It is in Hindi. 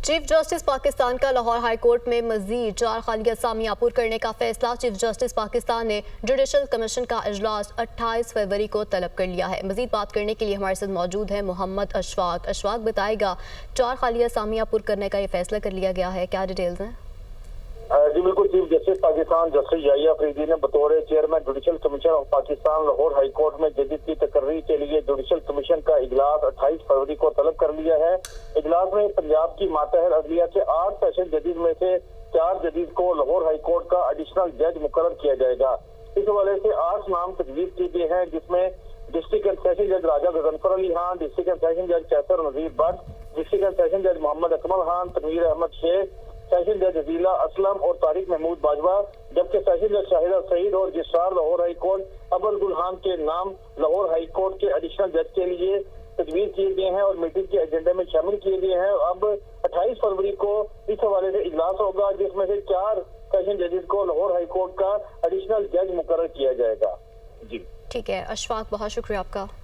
चीफ जस्टिस पाकिस्तान का लाहौर हाई कोर्ट में मजीद 4 खाली असामियां पुर करने का फैसला। चीफ जस्टिस पाकिस्तान ने जुडिशल कमीशन का इजलास 28 फरवरी को तलब कर लिया है। मजीद बात करने के लिए हमारे साथ मौजूद है मोहम्मद अशफाक। अशफाक, बताएगा 4 खाली असामियां पुर करने का ये फैसला कर लिया गया है, क्या डिटेल्स हैं? जी बिल्कुल। Chief justice Pakistan justice Yahya Afridi ने बतौर chairman judicial commission of Pakistan Lahore high court में जदीद की तकर्री के लिए जुडिशल कमीशन का इजलास 28 फरवरी को तलब कर लिया है। इजलास में पंजाब की मातहत अदलिया के 8 सेशन जदीद में से 4 जदीद को लाहौर हाई कोर्ट का एडिशनल जज मुकर्रर किया जाएगा। इस हवाले से 8 नाम तजवीज़ किए गए हैं, जिसमें डिस्ट्रिक्ट एंड सेशन जज राजा Ghazanfar Ali Khan, district and session जज कैसर नजीर भट्ट, डिस्ट्रिक्ट एंड सेशन जज मोहम्मद अकमल खान, तनवीर अहमद शेख, सेशन जज अजीला असलम और तारिक महमूद बाजवा, जबकि सेशन जज शाहिदा सईद और registrar Lahore high court Abul Gulhan के नाम लाहौर हाई कोर्ट के एडिशनल जज के लिए तजवीज़ किए गए हैं और मीटिंग के एजेंडे में शामिल किए गए हैं। अब 28 फरवरी को इस हवाले से इजलास होगा, जिसमें से 4 सेशन जजेस को लाहौर हाई कोर्ट का एडिशनल जज मुकर्रर किया जाएगा। जी ठीक है अशफाक, बहुत शुक्रिया आपका।